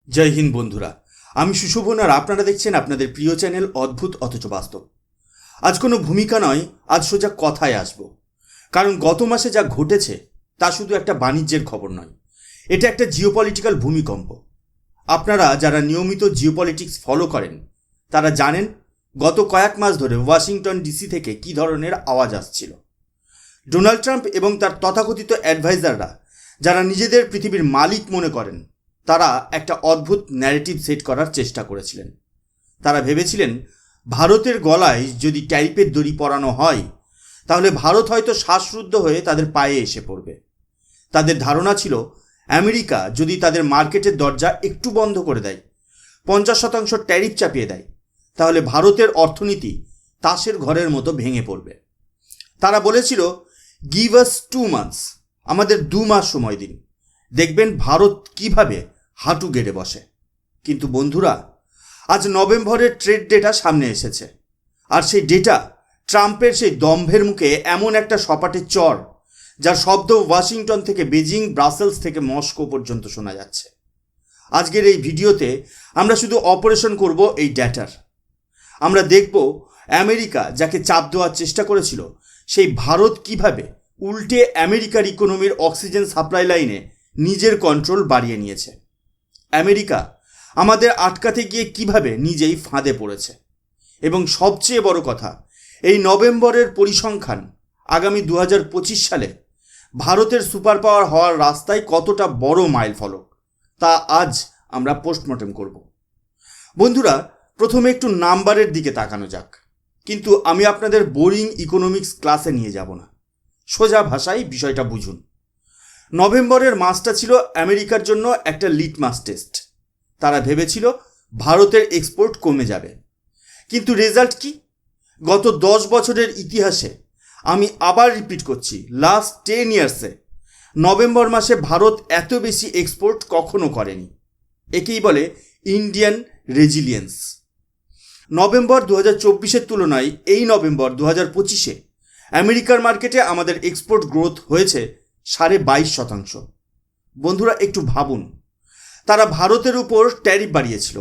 জয় হিন্দ বন্ধুরা, আমি সুশোভন আর আপনারা দেখছেন আপনাদের প্রিয় চ্যানেল অদ্ভুত অথচ বাস্তব। আজ কোনো ভূমিকা নয়, আজ সোজা কথায় আসব। কারণ গত মাসে যা ঘটেছে তা শুধু একটা বাণিজ্যের খবর নয়, এটা একটা জিওপলিটিক্যাল ভূমিকম্প। আপনারা যারা নিয়মিত জিওপলিটিক্স ফলো করেন তারা জানেন গত কয়েক মাস ধরে ওয়াশিংটন ডিসি থেকে কী ধরনের আওয়াজ আসছিল। ডোনাল্ড ট্রাম্প এবং তার তথাকথিত অ্যাডভাইজাররা যারা নিজেদের পৃথিবীর মালিক মনে করেন তারা একটা অদ্ভুত ন্যারেটিভ সেট করার চেষ্টা করেছিলেন। তারা ভেবেছিলেন ভারতের গলায় যদি ট্যারিফের দড়ি পরানো হয় তাহলে ভারত হয়তো শ্বাসরুদ্ধ হয়ে তাদের পায়ে এসে পড়বে। তাদের ধারণা ছিল আমেরিকা যদি তাদের মার্কেটের দরজা একটু বন্ধ করে দেয়, 50% ট্যারিফ চাপিয়ে দেয়, তাহলে ভারতের অর্থনীতি তাসের ঘরের মতো ভেঙে পড়বে। তারা বলেছিল গিভ আস 2 months, আমাদের 2 মাস সময় দিন, দেখবেন ভারত কিভাবে হাঁটু গেড়ে বসে। কিন্তু বন্ধুরা, আজ নভেম্বরের ট্রেড ডেটা সামনে এসেছে, আর সেই ডেটা ট্রাম্পের সেই দম্ভের মুখে এমন একটা সপাটের চর যার শব্দ ওয়াশিংটন থেকে বেজিং, ব্রাসেলস থেকে মস্কো পর্যন্ত শোনা যাচ্ছে। আজকের এই ভিডিওতে আমরা শুধু অপারেশন করব এই ডেটার। আমরা দেখব আমেরিকা যাকে চাপ দেওয়ার চেষ্টা করেছিল সেই ভারত কিভাবে উল্টে আমেরিকার ইকোনমির অক্সিজেন সাপ্লাই লাইনে নিজের কন্ট্রোল বাড়িয়ে নিয়েছে। আমেরিকা আমাদের আটকাতে গিয়ে কিভাবে নিজেই ফাঁদে পড়েছে। এবং সবচেয়ে বড় কথা, এই নভেম্বরের পরিসংখ্যান আগামী 2025 সালে ভারতের সুপার পাওয়ার হওয়ার রাস্তায় কতটা বড় মাইল ফলক তা আজ আমরা পোস্টমর্টেম করব। বন্ধুরা, প্রথমে একটু নাম্বারের দিকে তাকানো যাক, কিন্তু আমি আপনাদের বোরিং ইকোনমিক্স ক্লাসে নিয়ে যাব না, সোজা ভাষায় বিষয়টা বুঝুন। নভেম্বরের মাসটা ছিল আমেরিকার জন্য একটা লিটমাস টেস্ট। তারা ভেবেছিল ভারতের এক্সপোর্ট কমে যাবে, কিন্তু রেজাল্ট কি? গত 10 বছরের ইতিহাসে, আমি আবার রিপিট করছি, লাস্ট 10 ইয়ার্সে নভেম্বর মাসে ভারত এত বেশি এক্সপোর্ট কখনো করেনি। একেই বলে ইন্ডিয়ান রেজিলিয়েন্স। নভেম্বর 2024-এর তুলনায় এই নভেম্বর 2025-এ আমেরিকার মার্কেটে আমাদের এক্সপোর্ট গ্রোথ হয়েছে 22.5%। বন্ধুরা, একটু ভাবুন, তারা ভারতের উপর ট্যারিফ বাড়িয়েছিল,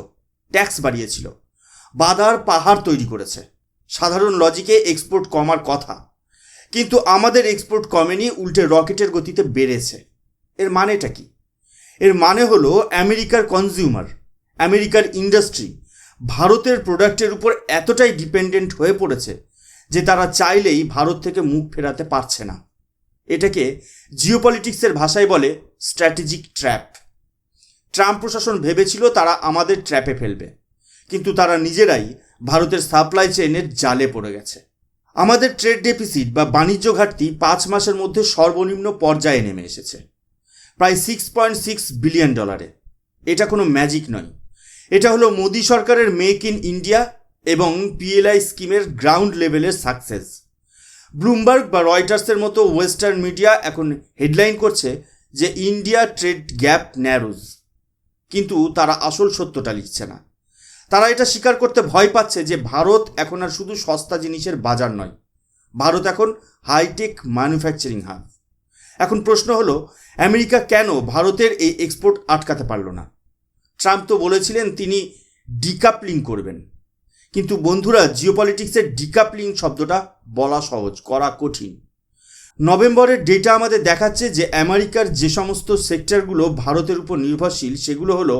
ট্যাক্স বাড়িয়েছিল, বাধার পাহাড় তৈরি করেছে। সাধারণ লজিকে এক্সপোর্ট কমার কথা, কিন্তু আমাদের এক্সপোর্ট কমেনি, উল্টে রকেটের গতিতে বেড়েছে। এর মানেটা কি? এর মানে হলো আমেরিকার কনজিউমার, আমেরিকার ইন্ডাস্ট্রি ভারতের প্রোডাক্টের উপর এতটাই ডিপেন্ডেন্ট হয়ে পড়েছে যে তারা চাইলেই ভারত থেকে মুখ ফেরাতে পারছে না। এটাকে জিওপলিটিক্সের ভাষায় বলে স্ট্র্যাটেজিক ট্র্যাপ। ট্রাম্প প্রশাসন ভেবেছিল তারা আমাদের ট্র্যাপে ফেলবে, কিন্তু তারা নিজেরাই ভারতের সাপ্লাই চেইনের জালে পড়ে গেছে। আমাদের ট্রেড ডেফিসিট বা বাণিজ্য ঘাটতি 5 মাসের মধ্যে সর্বনিম্ন পর্যায়ে নেমে এসেছে, প্রায় $6.6 বিলিয়ন। এটা কোনো ম্যাজিক নয়, এটা হলো মোদি সরকারের মেক ইন ইন্ডিয়া এবং পিএলআই স্কিমের গ্রাউন্ড লেভেলের সাকসেস। ব্লুমবার্গ বা রয়টার্সের মতো ওয়েস্টার্ন মিডিয়া এখন হেডলাইন করছে যে ইন্ডিয়া ট্রেড গ্যাপ ন্যারোজ, কিন্তু তারা আসল সত্যটা লিখছে না। তারা এটা স্বীকার করতে ভয় পাচ্ছে যে ভারত এখন আর শুধু সস্তা জিনিসের বাজার নয়, ভারত এখন হাইটেক ম্যানুফ্যাকচারিং হাব। এখন প্রশ্ন হলো, আমেরিকা কেন ভারতের এই এক্সপোর্ট আটকাতে পারল না? ট্রাম্প তো বলেছিলেন তিনি ডিকাপলিং করবেন, কিন্তু বন্ধুরা, জিওপলিটিক্সের ডিকাপলিং শব্দটা বলা সহজ, করা কঠিন। নভেম্বরের ডেটা আমাদের দেখাচ্ছে যে আমেরিকার যে সমস্ত সেক্টরগুলো ভারতের উপর নির্ভরশীল সেগুলো হলো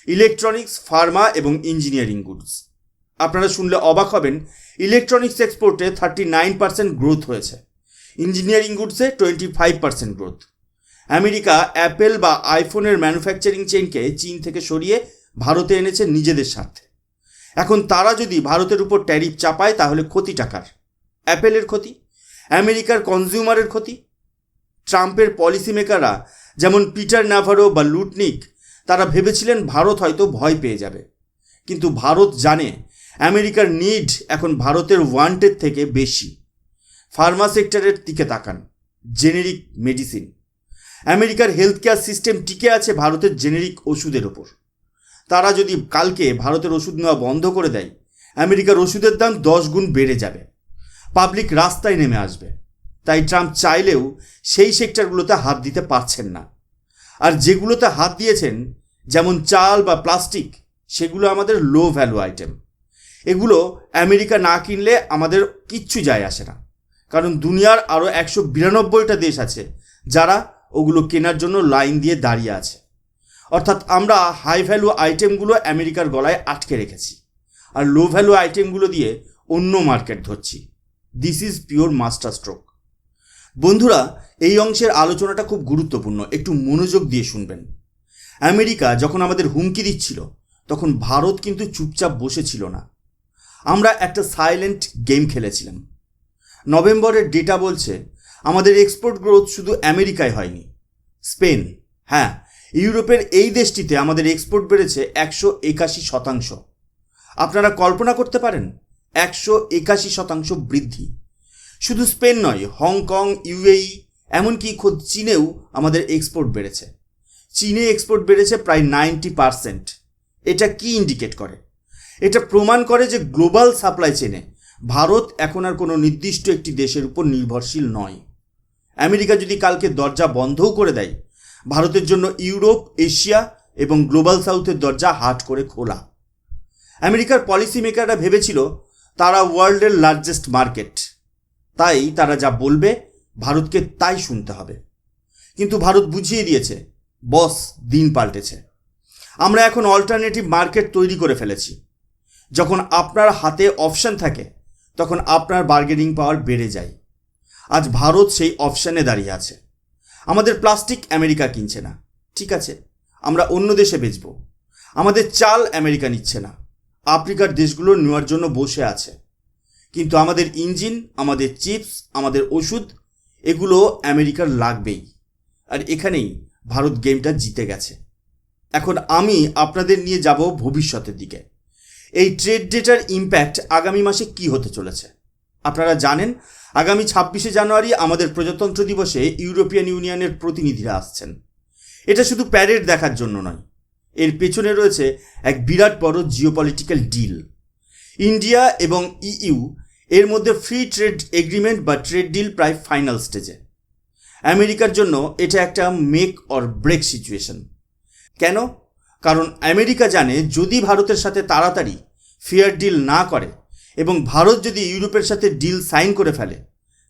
ইলেকট্রনিক্স, ফার্মা এবং ইঞ্জিনিয়ারিং গুডস। আপনারা শুনলে অবাক হবেন, ইলেকট্রনিক্স এক্সপোর্টে 39% গ্রোথ হয়েছে, ইঞ্জিনিয়ারিং গুডসে 25% গ্রোথ। আমেরিকা অ্যাপেল বা আইফোনের ম্যানুফ্যাকচারিং চেইনকে চীন থেকে সরিয়ে ভারতে এনেছে নিজেদের স্বার্থে। এখন তারা যদি ভারতের উপর ট্যারিফ চাপায় তাহলে ক্ষতি টাকার, অ্যাপেলের ক্ষতি, আমেরিকার কনজিউমারের ক্ষতি। ট্রাম্পের পলিসি মেকাররা যেমন পিটার ন্যাভারো বা লুটনিক, তারা ভেবেছিলেন ভারত হয়তো ভয় পেয়ে যাবে, কিন্তু ভারত জানে আমেরিকার নিড এখন ভারতের ওয়ান্টেড থেকে বেশি। ফার্মা সেক্টরের দিকে তাকান, জেনেরিক মেডিসিন। আমেরিকার হেলথ কেয়ার সিস্টেম টিকে আছে ভারতের জেনেরিক ওষুধের ওপর। তারা যদি কালকে ভারতের ওষুধ নেওয়া বন্ধ করে দেয়, আমেরিকার ওষুধের দাম 10 গুণ বেড়ে যাবে, পাবলিক রাস্তায় নেমে আসবে। তাই ট্রাম্প চাইলেও সেই সেক্টরগুলোতে হাত দিতে পারছেন না। আর যেগুলোতে হাত দিয়েছেন যেমন চাল বা প্লাস্টিক, সেগুলো আমাদের লো ভ্যালু আইটেম। এগুলো আমেরিকা না কিনলে আমাদের কিচ্ছু যায় আসে না, কারণ দুনিয়ার আরও 192টা দেশ আছে যারা ওগুলো কেনার জন্য লাইন দিয়ে দাঁড়িয়ে আছে। অর্থাৎ আমরা হাই ভ্যালু আইটেমগুলো আমেরিকার গলায় আটকে রেখেছি আর লো ভ্যালু আইটেমগুলো দিয়ে অন্য মার্কেট ধরছি। This is pure master stroke. বন্ধুরা, এই অংশের আলোচনাটা খুব গুরুত্বপূর্ণ, একটু মনোযোগ দিয়ে শুনবেন। আমেরিকা যখন আমাদের হুমকি দিচ্ছিল তখন ভারত কিন্তু চুপচাপ বসেছিল না। আমরা একটা সাইলেন্ট গেম খেলেছিলাম। নভেম্বরের ডেটা বলছে আমাদের এক্সপোর্ট গ্রোথ শুধু আমেরিকায় হয়নি, স্পেন, হ্যাঁ, ইউরোপের এই দেশটিতে আমাদের এক্সপোর্ট বেড়েছে 181%। আপনারা কল্পনা করতে পারেন 181% বৃদ্ধি। শুধু স্পেন নয়, হংকং, ইউএই, এমনকি খোদ চীনেও আমাদের এক্সপোর্ট বেড়েছে। চীনে এক্সপোর্ট বেড়েছে প্রায় 90%। এটা কি ইন্ডিকেট করে? এটা প্রমাণ করে যে গ্লোবাল সাপ্লাই চেনে ভারত এখন আর কোনো নির্দিষ্ট একটি দেশের উপর নির্ভরশীল নয়। আমেরিকা যদি কালকে দরজা বন্ধও করে দেয়, ভারতের জন্য ইউরোপ, এশিয়া এবং গ্লোবাল সাউথের দরজা হাট করে খোলা। আমেরিকার পলিসি মেকাররা ভেবেছিল তারা ওয়ার্ল্ডের লার্জেস্ট মার্কেট, তাই তারা যা বলবে ভারতকে তাই শুনতে হবে। কিন্তু ভারত বুঝিয়ে দিয়েছে, বস, দিন পাল্টেছে। আমরা এখন অল্টারনেটিভ মার্কেট তৈরি করে ফেলেছি। যখন আপনার হাতে অপশান থাকে তখন আপনার বার্গেনিং পাওয়ার বেড়ে যায়। আজ ভারত সেই অপশানে দাঁড়িয়ে আছে। আমাদের প্লাস্টিক আমেরিকা কিনছে না, ঠিক আছে, আমরা অন্য দেশে বেচব। আমাদের চাল আমেরিকা নিচ্ছে না, আফ্রিকার দেশগুলো নেওয়ার জন্য বসে আছে। কিন্তু আমাদের ইঞ্জিন, আমাদের চিপস, আমাদের ওষুধ, এগুলো আমেরিকার লাগবেই। আর এখানেই ভারত গেমটা জিতে গেছে। এখন আমি আপনাদের নিয়ে যাব ভবিষ্যতের দিকে। এই ট্রেড ডেটার ইম্প্যাক্ট আগামী মাসে কি হতে চলেছে আপনারা জানেন। আগামী 26শে জানুয়ারি আমাদের প্রজাতন্ত্র দিবসে ইউরোপিয়ান ইউনিয়নের প্রতিনিধিরা আসছেন। এটা শুধু প্যারেড দেখার জন্য নয়, এর পেছনে রয়েছে এক বিরাট বড় জিওপলিটিক্যাল ডিল। ইন্ডিয়া এবং ইইউ এর মধ্যে ফ্রি ট্রেড এগ্রিমেন্ট বা ট্রেড ডিল প্রায় ফাইনাল স্টেজে। আমেরিকার জন্য এটা একটা মেক অর ব্রেক সিচুয়েশন। কেন? কারণ আমেরিকা জানে যদি ভারতের সাথে তাড়াতাড়ি ফেয়ার ডিল না করে এবং ভারত যদি ইউরোপের সাথে ডিল সাইন করে ফেলে,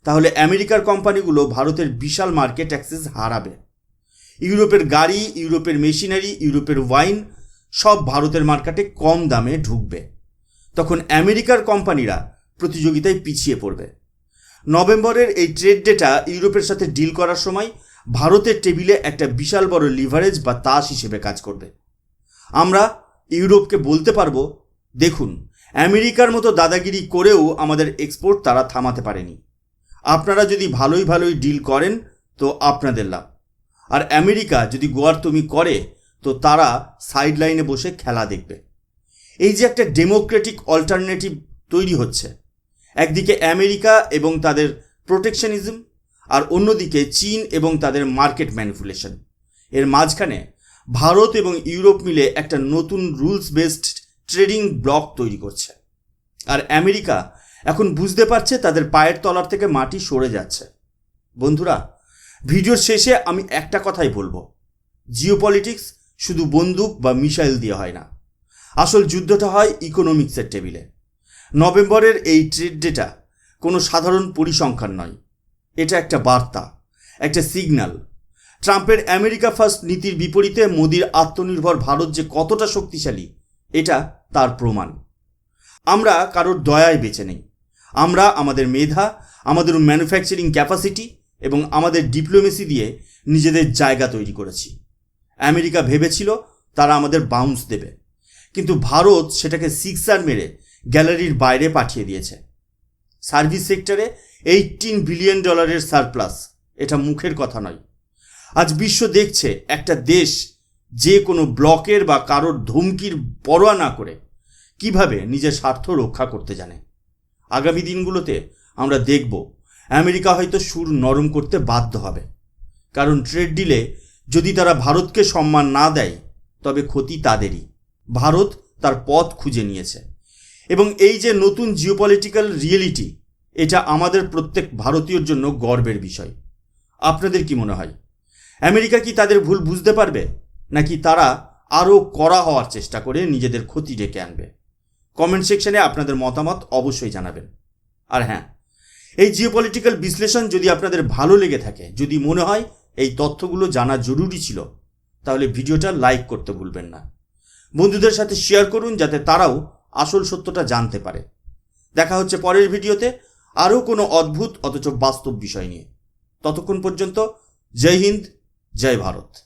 তাহলে আমেরিকার কোম্পানিগুলো ভারতের বিশাল মার্কেট অ্যাক্সেস হারাবে। ইউরোপের গাড়ি, ইউরোপের মেশিনারি, ইউরোপের ওয়াইন সব ভারতের মার্কেটে কম দামে ঢুকবে। তখন আমেরিকার কোম্পানিরা প্রতিযোগিতায় পিছিয়ে পড়বে। নভেম্বরের এই ট্রেড ডেটা ইউরোপের সাথে ডিল করার সময় ভারতের টেবিলে একটা বিশাল বড় লিভারেজ বা তাস হিসেবে কাজ করবে। আমরা ইউরোপকে বলতে পারবো, দেখুন, আমেরিকার মতো দাদাগিরি করেও আমাদের এক্সপোর্ট তারা থামাতে পারেনি। আপনারা যদি ভালোই ডিল করেন তো আপনাদের লাভ, আর আমেরিকা যদি গোয়ার্তুমি করে তো তারা সাইড লাইনে বসে খেলা দেখবে। এই যে একটা ডেমোক্রেটিক অল্টারনেটিভ তৈরি হচ্ছে, একদিকে আমেরিকা এবং তাদের প্রোটেকশনিজম, আর অন্যদিকে চীন এবং তাদের মার্কেট ম্যানিপুলেশন, এর মাঝখানে ভারত এবং ইউরোপ মিলে একটা নতুন রুলস বেসড ট্রেডিং ব্লক তৈরি করছে। আর আমেরিকা এখন বুঝতে পারছে তাদের পায়ের তলার থেকে মাটি সরে যাচ্ছে। বন্ধুরা, ভিডিওর শেষে আমি একটা কথাই বলবো, জিওপলিটিক্স শুধু বন্দুক বা মিসাইল দিয়ে হয় না, আসল যুদ্ধটা হয় ইকোনমিক্সের টেবিলে। নভেম্বরের এই ট্রেড ডেটা কোনো সাধারণ পরিসংখ্যান নয়, এটা একটা বার্তা, একটা সিগন্যাল। ট্রাম্পের আমেরিকা ফার্স্ট নীতির বিপরীতে মোদির আত্মনির্ভর ভারত যে কতটা শক্তিশালী, এটা তার প্রমাণ। আমরা কারোর দয়ায় বেঁচে নেই। আমরা আমাদের মেধা, আমাদের ম্যানুফ্যাকচারিং ক্যাপাসিটি এবং আমাদের ডিপ্লোমেসি দিয়ে নিজেদের জায়গা তৈরি করেছি। আমেরিকা ভেবেছিল তারা আমাদের বাউন্স দেবে, কিন্তু ভারত সেটাকে সিক্সার মেরে গ্যালারির বাইরে পাঠিয়ে দিয়েছে। সার্ভিস সেক্টরে $18 বিলিয়ন সারপ্লাস, এটা মুখের কথা নয়। আজ বিশ্ব দেখছে একটা দেশ যে কোনো ব্লকের বা কারোর ধমকির পরোয়া না করে কিভাবে নিজের স্বার্থ রক্ষা করতে জানে। আগামী দিনগুলোতে আমরা দেখব আমেরিকা হয়তো সুর নরম করতে বাধ্য হবে, কারণ ট্রেড ডিলে যদি তারা ভারতকে সম্মান না দেয় তবে ক্ষতি তাদেরই। ভারত তার পথ খুঁজে নিয়েছে এবং এই যে নতুন জিওপলিটিক্যাল রিয়েলিটি, এটা আমাদের প্রত্যেক ভারতীয়র জন্য গর্বের বিষয়। আপনাদের কি মনে হয়, আমেরিকা কি তাদের ভুল বুঝতে পারবে, নাকি তারা আরও কড়া হওয়ার চেষ্টা করে নিজেদের ক্ষতি ডেকে আনবে। কমেন্ট সেকশনে আপনাদের মতামত অবশ্যই জানাবেন। আর হ্যাঁ, এই জিওপলিটিক্যাল বিশ্লেষণ যদি আপনাদের ভালো লেগে থাকে, যদি মনে হয় এই তথ্যগুলো জানা জরুরি ছিল, তাহলে ভিডিওটা লাইক করতে ভুলবেন না। বন্ধুদের সাথে শেয়ার করুন যাতে তারাও আসল সত্যটা জানতে পারে। দেখা হচ্ছে পরের ভিডিওতে আরও কোনো অদ্ভুত অথচ বাস্তব বিষয় নিয়ে। ততক্ষণ পর্যন্ত জয় হিন্দ, জয় ভারত।